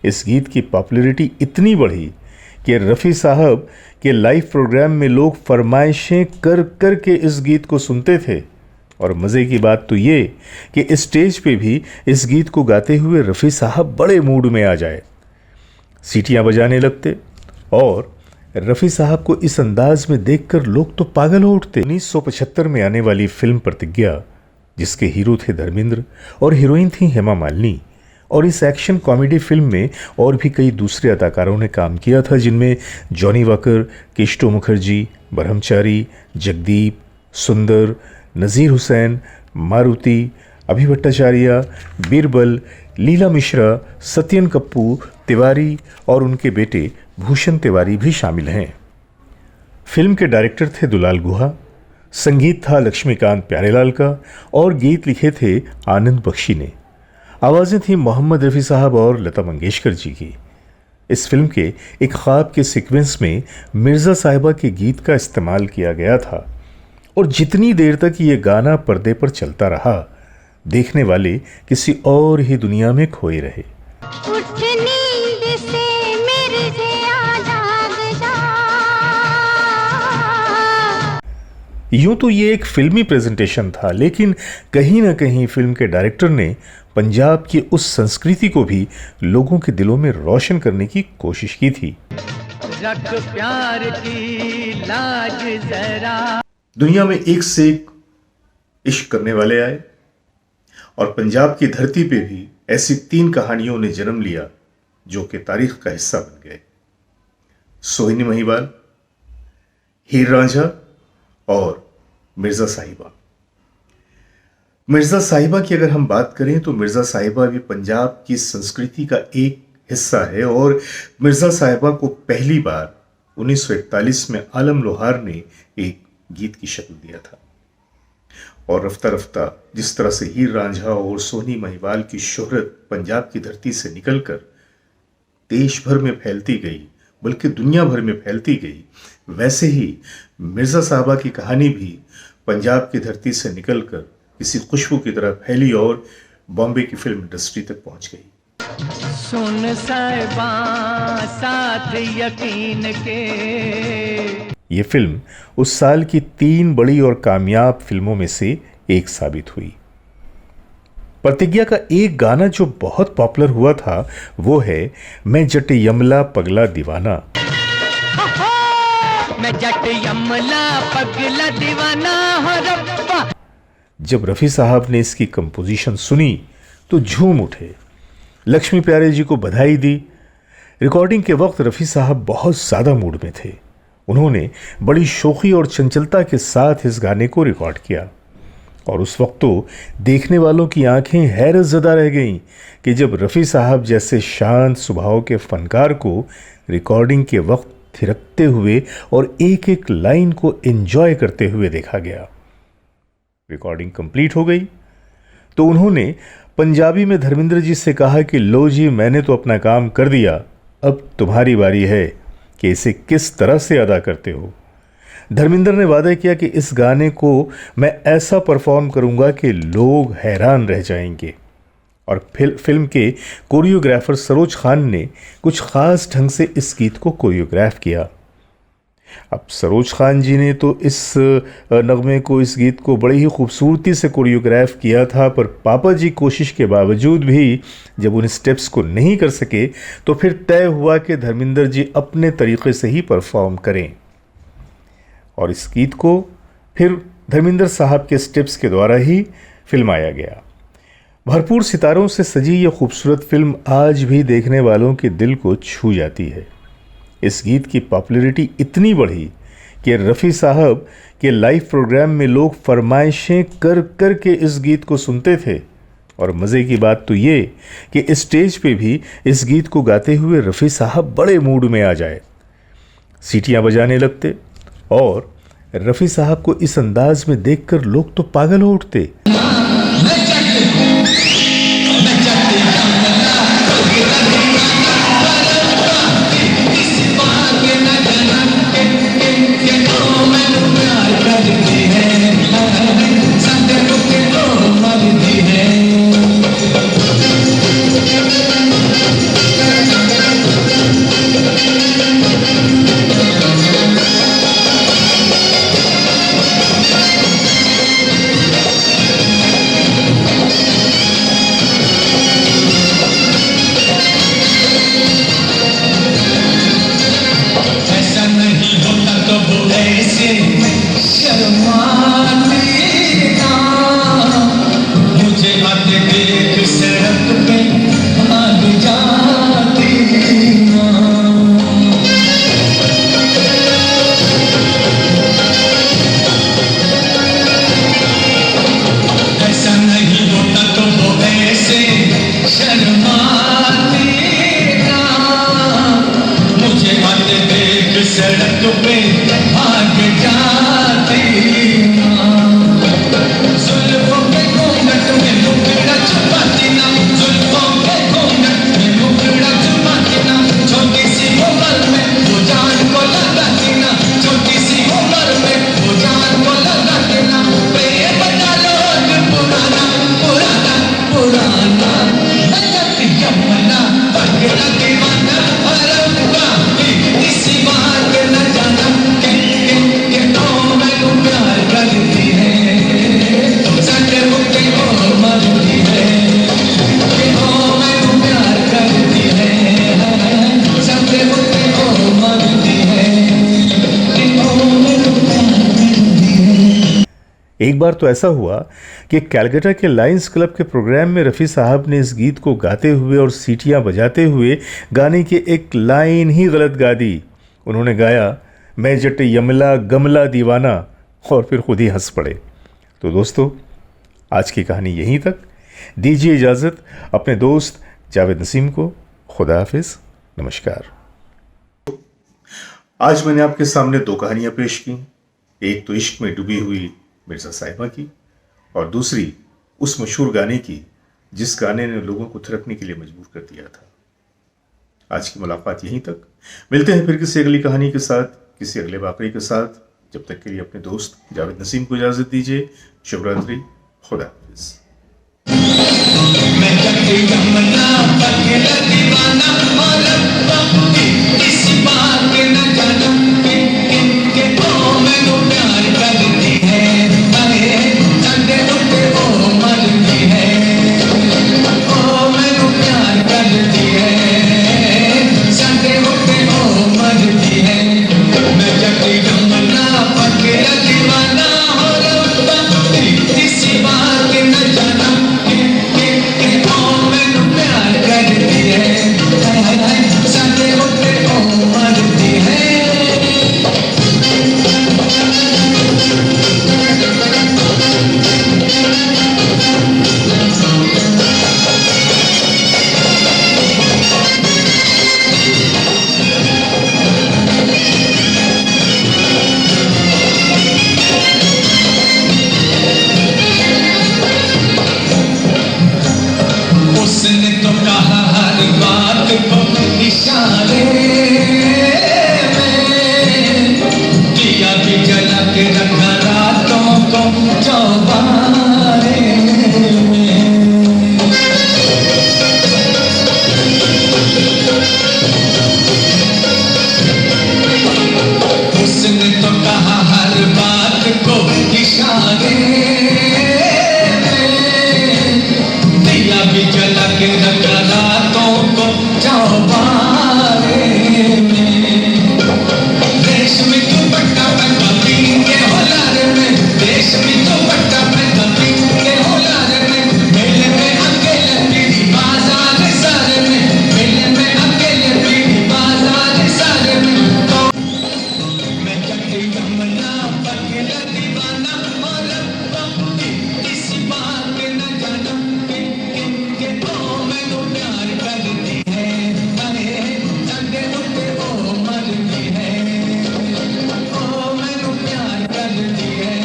इस गीत की पॉपुलैरिटी इतनी बढ़ी कि रफ़ी साहब के लाइव प्रोग्राम में लोग फरमाइशें कर कर के इस गीत को सुनते थे। और मज़े की बात तो ये कि स्टेज पे भी इस गीत को गाते हुए रफ़ी साहब बड़े मूड में आ जाए, सीटियां बजाने लगते और रफ़ी साहब को इस अंदाज में देखकर लोग तो पागल हो उठते। 1975 में आने वाली फिल्म प्रतिज्ञा, जिसके हीरो थे धर्मेंद्र और हीरोइन थी हेमा मालिनी, और इस एक्शन कॉमेडी फिल्म में और भी कई दूसरे अदाकारों ने काम किया था, जिनमें जॉनी वॉकर, केस्टो मुखर्जी, ब्रह्मचारी, जगदीप, सुंदर, नज़ीर हुसैन, मारुति, अभि भट्टाचार्य, बीरबल, लीला मिश्रा, सत्यन कप्पू तिवारी और उनके बेटे भूषण तिवारी भी शामिल हैं। फिल्म के डायरेक्टर थे दुलाल गुहा, संगीत था लक्ष्मीकांत प्यारेलाल का और गीत लिखे थे आनंद बख्शी ने। आवाज़ें थी मोहम्मद रफ़ी साहब और लता मंगेशकर जी की। इस फिल्म के एक ख्वाब के सीक्वेंस में मिर्ज़ा साहिबा के गीत का इस्तेमाल किया गया था और जितनी देर तक ये गाना पर्दे पर चलता रहा, देखने वाले किसी और ही दुनिया में खोए रहे। यूं तो ये एक फिल्मी प्रेजेंटेशन था, लेकिन कहीं ना कहीं फिल्म के डायरेक्टर ने पंजाब की उस संस्कृति को भी लोगों के दिलों में रोशन करने की कोशिश की थी। रख प्यार की लाज जरा। दुनिया में एक से एक इश्क करने वाले आए और पंजाब की धरती पे भी ऐसी 3 कहानियों ने जन्म लिया जो कि तारीख का हिस्सा बन गए। सोहिनी महिवाल, हीर रांझा और मिर्ज़ा साहिबा। मिर्ज़ा साहिबा की अगर हम बात करें तो मिर्ज़ा साहिबा भी पंजाब की संस्कृति का एक हिस्सा है और मिर्ज़ा साहिबा को पहली बार 1941 में आलम लोहार ने एक गीत की शक्ल दिया था और रफ्ता रफ्ता जिस तरह से हीर रांझा और सोहिनी महिवाल की शोहरत पंजाब की धरती से निकलकर देश भर में फैलती गई, बल्कि दुनिया भर में फैलती गई, वैसे ही मिर्ज़ा साहिबा की कहानी भी पंजाब की धरती से निकलकर किसी खुशबू की तरह फैली और बॉम्बे की फिल्म इंडस्ट्री तक पहुंच गई। सुन साहिबा साथ यकीन के। ये फिल्म उस साल की 3 बड़ी और कामयाब फिल्मों में से एक साबित हुई। प्रतिज्ञा का एक गाना जो बहुत पॉपुलर हुआ था वो है मैं जट यमला पगला दीवाना। मैं जट यमला पगला दीवाना हो रब्बा। जब रफ़ी साहब ने इसकी कंपोजिशन सुनी तो झूम उठे, लक्ष्मी प्यारे जी को बधाई दी। रिकॉर्डिंग के वक्त रफ़ी साहब बहुत ज़्यादा मूड में थे। उन्होंने बड़ी शौक़ी और चंचलता के साथ इस गाने को रिकॉर्ड किया और उस वक्त तो देखने वालों की आंखें हैरत ज़दा रह गईं कि जब रफ़ी साहब जैसे शांत स्वभाव के फनकार को रिकॉर्डिंग के वक्त थिरकते हुए और एक एक लाइन को एंजॉय करते हुए देखा गया। रिकॉर्डिंग कंप्लीट हो गई तो उन्होंने पंजाबी में धर्मेंद्र जी से कहा कि लो जी, मैंने तो अपना काम कर दिया, अब तुम्हारी बारी है कि इसे किस तरह से अदा करते हो। धर्मेंद्र ने वादा किया कि इस गाने को मैं ऐसा परफॉर्म करूंगा कि लोग हैरान रह जाएंगे और फिल्म के कोरियोग्राफर सरोज खान ने कुछ ख़ास ढंग से इस गीत को कोरियोग्राफ किया। अब सरोज खान जी ने तो इस नगमे को, इस गीत को बड़ी ही खूबसूरती से कोरियोग्राफ किया था, पर पापा जी कोशिश के बावजूद भी जब उन स्टेप्स को नहीं कर सके तो फिर तय हुआ कि धर्मेंद्र जी अपने तरीक़े से ही परफॉर्म करें और इस गीत को फिर धर्मेंद्र साहब के स्टेप्स के द्वारा ही फिल्माया गया। भरपूर सितारों से सजी यह खूबसूरत फिल्म आज भी देखने वालों के दिल को छू जाती है। इस गीत की पॉपुलैरिटी इतनी बढ़ी कि रफ़ी साहब के लाइव प्रोग्राम में लोग फरमाइशें कर कर के इस गीत को सुनते थे और मज़े की बात तो ये कि स्टेज पे भी इस गीत को गाते हुए रफ़ी साहब बड़े मूड में आ जाए, सीटियां बजाने लगते और रफ़ी साहब को इस अंदाज में देखकर लोग तो पागल हो उठते। पे भाग जाती माँ, जुल्फों के घूंघट में मुखड़ा छुपाती ना, जुल्फों के घूंघट में मुखड़ा छुपाती ना, छोटी सी उम्र में वो जान को लगाती ना, छोटी सी उम्र में वो जान को लगाती ना, प्रेम का लोग पुराना पुराना पुराना, नयति यमुना पगला दीवाना, अरब्बा इसी बात न जाना कि तो मैनू प्यार करती है, सच मुझे और मरती है, कि ओ मैनू प्यार करती है, सच मुझे और मरती है, कि ओ मैनू प्यार करती है। एक बार तो ऐसा हुआ कि कैलकाटा के लायंस क्लब के प्रोग्राम में रफ़ी साहब ने इस गीत को गाते हुए और सीटियां बजाते हुए गाने की एक लाइन ही गलत गा दी। उन्होंने गाया, मैं जट यमला गमला दीवाना, और फिर खुद ही हंस पड़े। तो दोस्तों, आज की कहानी यहीं तक। दीजिए इजाज़त अपने दोस्त जावेद नसीम को। खुदा हाफिज, नमस्कार। आज मैंने आपके सामने दो कहानियां पेश की। एक तो इश्क में डूबी हुई मिर्ज़ा साहिबा की, और दूसरी उस मशहूर गाने की जिस गाने ने लोगों को थिरकने के लिए मजबूर कर दिया था। आज की मुलाकात यहीं तक। मिलते हैं फिर किसी अगली कहानी के साथ, किसी अगले वाकये के साथ। जब तक के लिए अपने दोस्त जावेद नसीम को इजाज़त दीजिए। शुभ रात्रि, खुदा हाफिज। मैं जटी यमुना पगला दीवाना, और अब्बा इसी बात न जाना कि ओ मैनू प्यार करती है, अरे संडे उठे ओ मरती है, ओ मैनू प्यार करती है, संडे उठे ओ मरती है। मैं जटी यमुना पगला दीवाना, और अब्बा इसी बात न जाना कि ओ मैनू प्यार करती है, संडे उठे ओ मरती है। उसने तो कहा हर बात को इशारे में, दिया भी जला के रखा रातों को चौबारे में।